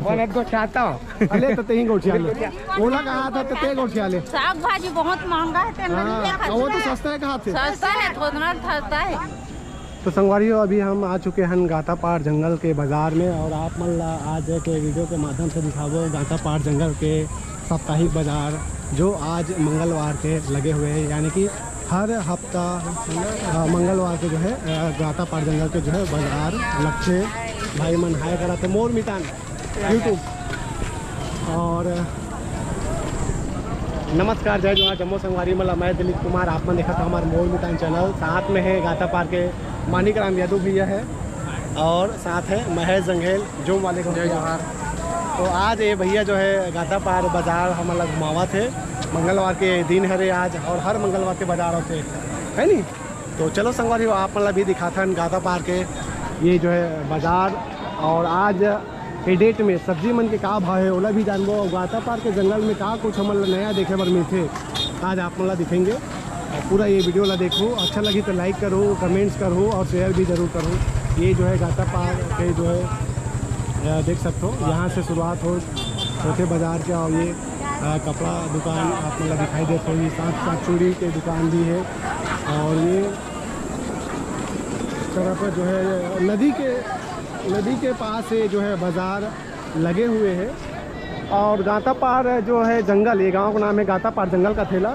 बोले तो चाहता हूँ अले तो तेही गोठिया ले ओला कहा था तो ते गोठिया ले साग भाजी बहुत महंगा है वो तो सस्ता है कहा थे सस्ता है थोड़ा सस्ता है। तो संगवारियों अभी हम आ चुके हैं गातापार जंगल के बाज़ार में और आप मन आज के वीडियो के माध्यम से दिखावो गातापार जंगल के साप्ताहिक बाज़ार जो आज मंगलवार के लगे हुए हैं, यानी कि हर हफ्ता मंगलवार के जो है गातापार जंगल के जो है बाज़ार लक्ष्य भाई मन हाय करा थे मोर मितान यूट्यूब। और नमस्कार जय जोहार जम्मू संगवारी मला मैं दिलीप कुमार आप मन देखा था हमारे मोर मितान चैनल। साथ में है गातापार के मानिक राम यादव भैया है और साथ है महेश जंघेल जो वाले को जय जोहार। तो आज ये भैया जो है गातापार बाज़ार हमारा घुमावा थे, मंगलवार के दिन है आज और हर मंगलवार के बाज़ार होते है नी। तो चलो संगवारी आप मतलब भी दिखाता है गातापार के ये जो है बाज़ार और आज ये डेट में सब्जी मन के का भाव है ओला भी जानबो। गातापार के जंगल में का कुछ हम नया देखे बर मिलते आज आप मतलब दिखेंगे और पूरा ये वीडियो ला देखो। अच्छा लगी तो लाइक करो, कमेंट्स करो और शेयर भी ज़रूर करो। ये जो है गातापार के जो है देख सकते हो यहाँ से शुरुआत हो छोटे बाज़ार के और ये कपड़ा दुकान आप मतलब दिखाई देते हो। ये साथ चूड़ी के दुकान भी है और ये तरफ जो है नदी के पास ये जो है बाज़ार लगे हुए हैं। और गातापार जो है जंगल, ये गांव का नाम है गातापार जंगल का थेला,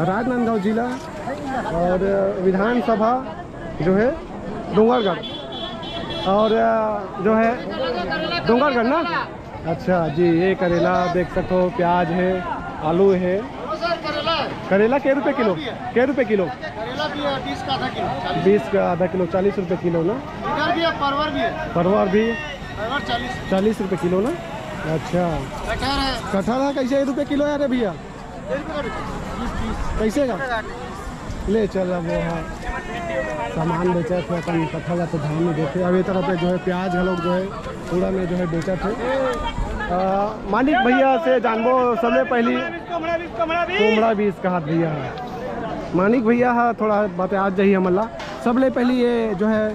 राजनांदगांव जिला और विधानसभा जो है डोंगरगढ़ और जो है डोंगरगढ़ ना। अच्छा जी, ये करेला देख सकते हो, प्याज है, आलू है। करेला के रुपए किलो? के रुपए किलो? करेला भी है 20 का आधा किलो। 20 का आधा किलो 40 रुपए किलो ना। इधर भी है परवर भी है। परवर भी 40 रुपए किलो ना। अच्छा कटहर है। कटहर है कैसे रुपए किलो यार भैया? कैसे का ले चल वो है सामान बेचा थे अपन कटहल तो ध्यान नहीं देते। अब ये तरह पे जो है प्याज हम लोग जो है पूरा में जो है बेचा थे। मानिक भैया से जानबो सबसे पहली कोमड़ा बीस का हाथ भैया है मानिक भैया है थोड़ा बात आज जही हमला। सबले पहली ये जो है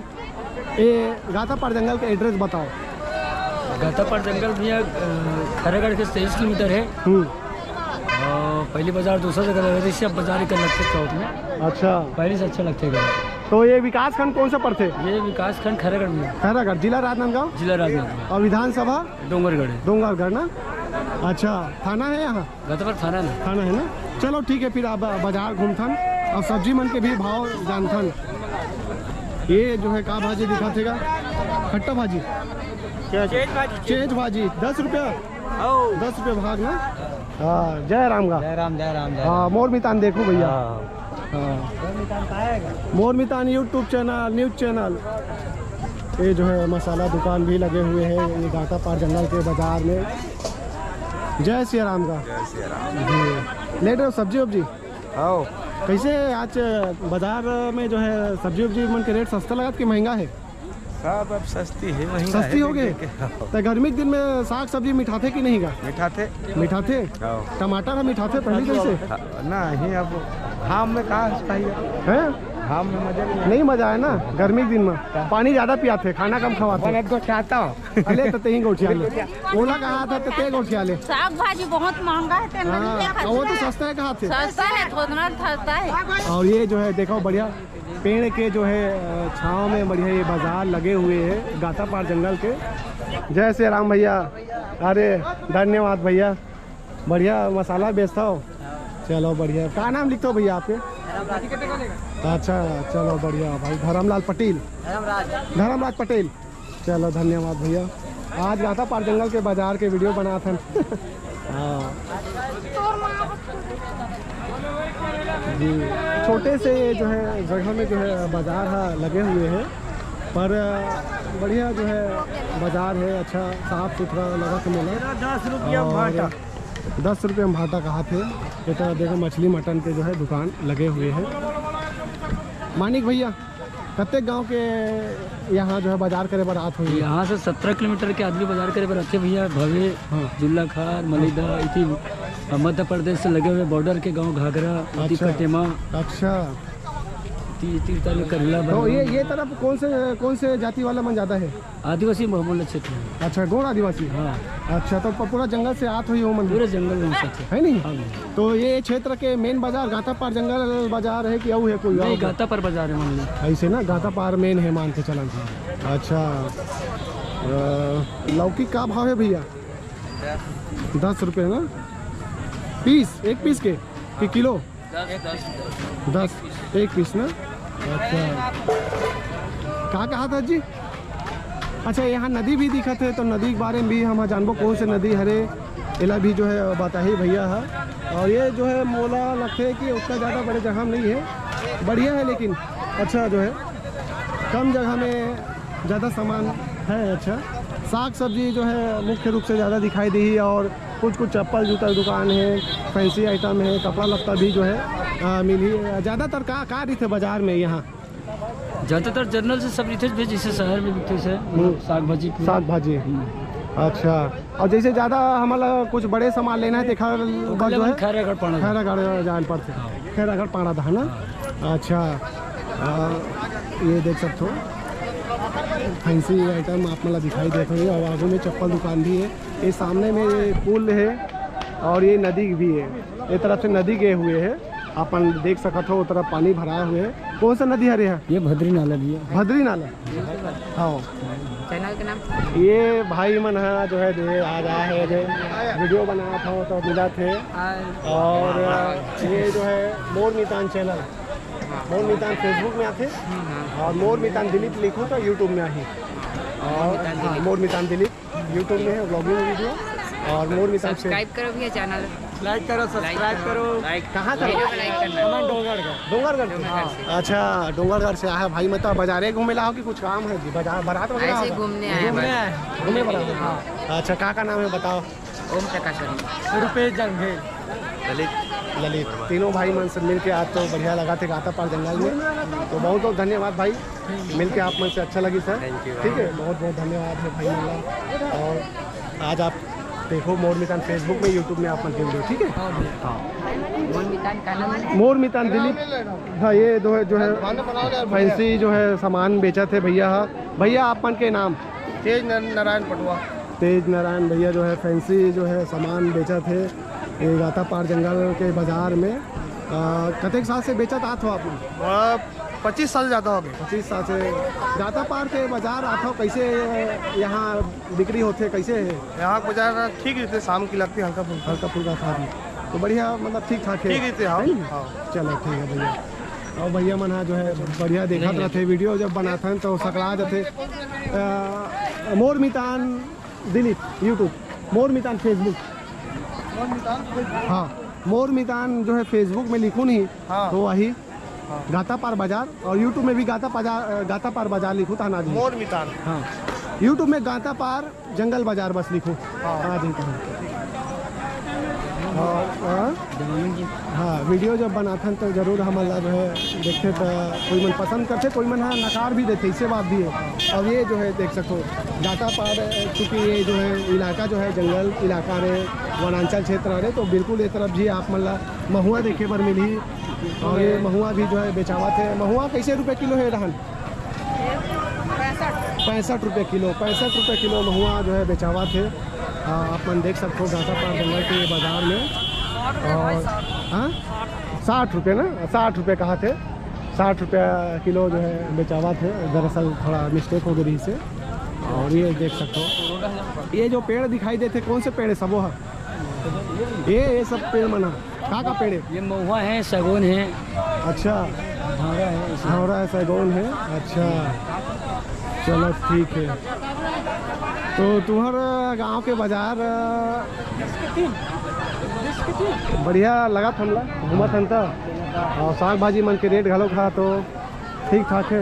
ये गातापार जंगल का एड्रेस बताओ। गातापार जंगल भैया खैरागढ़ के 23 किलोमीटर है। और पहली बाजार दूसरा जगह लग रही है, बाजार का लगते चौथ में। अच्छा पहले से अच्छा लगते है। तो ये विकास खंड कौन सा पड़ते? ये विकास खंड खैरागढ़ में। खैरागढ़ जिला राजनांदगांव। जिला राजनांदगांव और विधानसभा डोंगरगढ़ है। डोंगरगढ़ ना। अच्छा थाना है यहाँ? गातापार थाना ना। थाना है ना। चलो ठीक है फिर आप बाजार घूमथन और सब्जी मन के भी भाव जानथन। ये जो है का भाजी दिखातेगा? खट्टा भाजी चेज भाजी 10 रुपया 10 रुपये भाग ना। हाँ जय राम का। जय राम जय राम। हाँ मोर मितान देखो भैया। मोर मितान यूट्यूब चैनल न्यूज चैनल। ये जो है मसाला दुकान भी लगे हुए हैं ये गातापार जंगल के बाजार में। जय श्री राम का। जय श्री राम जी ले रहे हो सब्जी वब्जी? आओ कैसे आज बाजार में जो है सब्जी वब्जी मन के रेट सस्ता लगा कि महंगा है? सब अब सस्ती है, महंगा सस्ती है, हो गए तो गर्मी के दिन में साग सब्जी मिठाते कि नहीं गा? मिठाते टमाटर है मिठाते पहले कैसे नहीं। अब घाम में कहाँ है? घाम में मजा नहीं मजा है ना गर्मी के दिन में। पानी ज्यादा पियाते खाना कम खवाते। बोले तो चाहता हूँ अले तो तेही गोठिया ले ओला कहा था तो ते गोठिया ले। साग भाजी बहुत महंगा है वो तो सस्ता है कहा थे। सस्ता है थोड़ा सस्ता है। और ये जो है देखो बढ़िया पेड़ के जो है छाँव में बढ़िया ये बाजार लगे हुए हैं गातापार जंगल के। जय श्री राम भैया। अरे धन्यवाद भैया, बढ़िया मसाला बेचता हो। चलो बढ़िया। क्या नाम लिखते हो भैया आपके? अच्छा चलो बढ़िया भाई। धर्मलाल पटेल। धर्मराज पटेल। चलो धन्यवाद भैया। आज गातापार जंगल के बाजार के वीडियो बना था। हाँ जी छोटे से जो है जगह में जो है बाजार लगे हुए हैं पर बढ़िया जो है बाजार है। अच्छा साफ सुथरा लगा के मिला। 10 रुपया भाटा 10 रुपये में भाटा कहा थे। ये तरह देखो मछली मटन के जो है दुकान लगे हुए हैं। मानिक भैया कत्ते गांव के यहाँ जो है बाजार करे बर आत हुई? यहाँ से 17 किलोमीटर के आदमी बाजार करे बर अच्छे भैया। भवे जुल्ला खार मलिदा इति मध्य प्रदेश से लगे हुए बॉर्डर के गांव घाघरा। अच्छा कटेमा। अच्छा तीर्थाली करेला तो ये तरफ कौन से जाति वाला मन ज़्यादा है? आदिवासी बहुमूल्य क्षेत्र है। अच्छा, गौड़ आदिवासी। हाँ, अच्छा, तो पूरा जंगल से आत हुई हो मन? पूरे जंगल में क्षेत्र है नहीं? हाँ, तो ये क्षेत्र के मेन बाजार गातापार जंगल बाजार है कि और है कोई? नहीं, गाता पर बाजार है मान लो। ऐसे ना, गातापार मेन है मान के चलन। अच्छा, लौकी का भाव है भैया? 10 रुपये ना पीस? एक पीस के कि किलो? 10 एक पीस ना। अच्छा, कहाँ था जी? अच्छा, यहाँ नदी भी दिखत है, तो नदी के बारे में भी हम जानबो कौन से नदी हरे इला भी जो है बताही भैया है। और ये जो है मोला लगते है कि उसका ज़्यादा बड़े जगह में नहीं है, बढ़िया है लेकिन अच्छा जो है कम जगह में ज़्यादा सामान है। अच्छा, साग सब्जी जो है मुख्य रूप से ज़्यादा दिखाई दी है, और कुछ चप्पल जूता दुकान है, फैंसी आइटम है, कपड़ा लत्ता भी जो है मिली। ज़्यादातर का रही थे बाजार में यहाँ? ज़्यादातर जनरल से सब रिथे जैसे शहर में बिकते से साग भाजी। अच्छा, और जैसे ज़्यादा हमारा कुछ बड़े सामान लेना है तो जो है खैरागढ़ जान पड़ते, खैरागढ़ पाना था ना। अच्छा, ये देख सकते हो फैंसी आइटम आप मतलब दिखाई देते होंगे, और आगे में चप्पल दुकान भी है। ये सामने में ये पुल है और ये नदी भी है, ये तरफ से नदी गए हुए है, अपन देख सकते हो तरफ पानी भरा हुए है। कौन सा नदी है यहाँ? ये भद्री नाला भी है। भद्री नाला। हाँ, चैनल के नाम ये भाई मन है जो है आज आए है जो वीडियो बनाया था तो मिला थे। और ये जो है मोर मितान चैनल, मोर मितान फेसबुक में आते, और मोर मितान दिलीप लिखो तो यूट्यूब में आही। और हाँ, मोर मितान दिलीप यूट्यूब में है ब्लॉगिंग वीडियो, और मोर मितान सब्सक्राइब करो भैया चैनल, लाइक करो, सब्सक्राइब करो। कहाँ था? डोंगरगढ़। अच्छा, डोंगरगढ़ से आया भाई। मतलब बाजारे घूमे ला हो कि कुछ काम है जी? बाजार बारात वगैरह ऐसे घूमने आए हैं। घूमे हाँ। अच्छा, का नाम है बताओ? ओम प्रकाश रुपये जंगल ललित। तीनों भाई मन से मिल के आज तो बढ़िया लगा थे गातापार जंगल में। तो बहुत बहुत धन्यवाद भाई, मिल के आप मन से अच्छा लगी सर। ठीक है, बहुत बहुत धन्यवाद है भाई मला। और आज आप देखो मोर मितान फेसबुक में, यूट्यूब में आप मन वीडियो। ठीक है, हाँ, मोर मितान दिलीप। हाँ, ये जो है फैंसी जो है सामान बेचा थे भैया। भैया आप मन के नाम? तेज नारायण पटवा। तेज नारायण भैया जो है फैंसी जो है सामान बेचा थे ये गातापार जंगल के बाजार में। कतेक साल से बेचा था आप? 25 साल ज़्यादा हो गए। 25 साल से गातापार के बाजार आता हो। कैसे यहाँ बिक्री होते, कैसे है यहाँ बाजार? ठीक रहते, शाम की लगती है, हल्का फुल्का था तो बढ़िया, मतलब ठीक ठाक है। ठीक रहते। हाँ, चलो ठीक है भैया। और भैया मना जो है बढ़िया देखा रहते वीडियो जब बनाते हैं तो सकला जाते। मोर मितान दिलीप यूट्यूब, मोर मितान फेसबुक। हाँ, मोर मितान जो है फेसबुक में लिखूँ नहीं तो वही गातापार बाजार, और यूट्यूब में भी गातापार बाजार लिखो था ना जी? मोर मितान। हाँ, यूट्यूब में गातापार जंगल बाजार बस लिखो। हाँ जी। हाँ, वीडियो जब बनाते तो जरूर हमारा जो है देखते तो कोई मन पसंद करते, कोई मन हाँ नकार भी देते, इससे बात भी है। और ये जो है देख सकते हो गातापार, चूँकि ये जो है इलाका जो है जंगल इलाका रहे, वनांचल क्षेत्र रहे, तो बिल्कुल ये तरफ जी आप मतलब महुआ देखे पर मिली। और ये महुआ भी जो है बेचावा थे। महुआ कैसे रुपये किलो है रहन? 65 रुपये किलो। 65 रुपये किलो महुआ जो है बेचावा थे। अपन देख सकते हो गातापार जंगल के बाज़ार में। और हाँ, 60 रुपये ना, 60 रुपये कहा थे, 60 रुपये किलो जो है बेचावा थे। दरअसल थोड़ा मिस्टेक हो गई से। और ये देख सकते हो ये जो पेड़ दिखाई देते कौन से पेड़ है? सबो है ये सब पेड़ मना का पेड़ है? ये महुआ है, सगोन है। अच्छा, धावरा है, सगोन है। अच्छा, चलो ठीक है। तो तुम्हारा गांव के बाजार बढ़िया लगा हमला घूमत हन था। और साग भाजी मन के रेट घलो था तो ठीक ठाक है।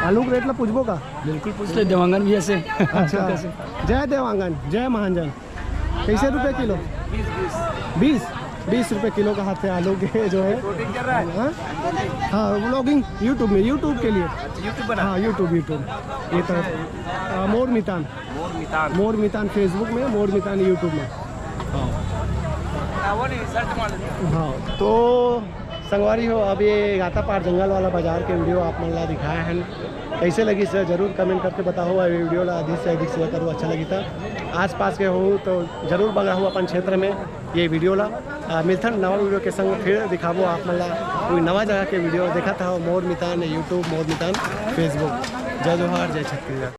आलू के रेट ला पूछबो का? बिल्कुल पूछ ले, देवांगन भी ऐसे। अच्छा, जय देवांगन, जय महाजन। कैसे रुपए किलो? 20 रुपये किलो का हाथ है आलू के जो है। हाँ, व्लॉगिंग यूट्यूब में, यूट्यूब के लिए हाँ, यूट्यूब ये तो मोर मितान फेसबुक में, मोर मितान यूट्यूब में। हाँ, तो संगवारी हो अब ये गाता पार जंगल वाला बाजार के वीडियो आप मन ला दिखाए हैं कैसे लगी सर जरूर कमेंट करके बताओ ये वीडियो ला अधिक से अधिक शेयर करो अच्छा लगी था आसपास के हो तो जरूर बना हो अपन क्षेत्र में ये वीडियो ला मिलथन नवा वीडियो के संग फिर दिखाबो आप मन ला कोई नवा जगह के वीडियो देखा था मोर मितान यूट्यूब मोर मितान फेसबुक जय जोहार जय छत्तीसगढ़।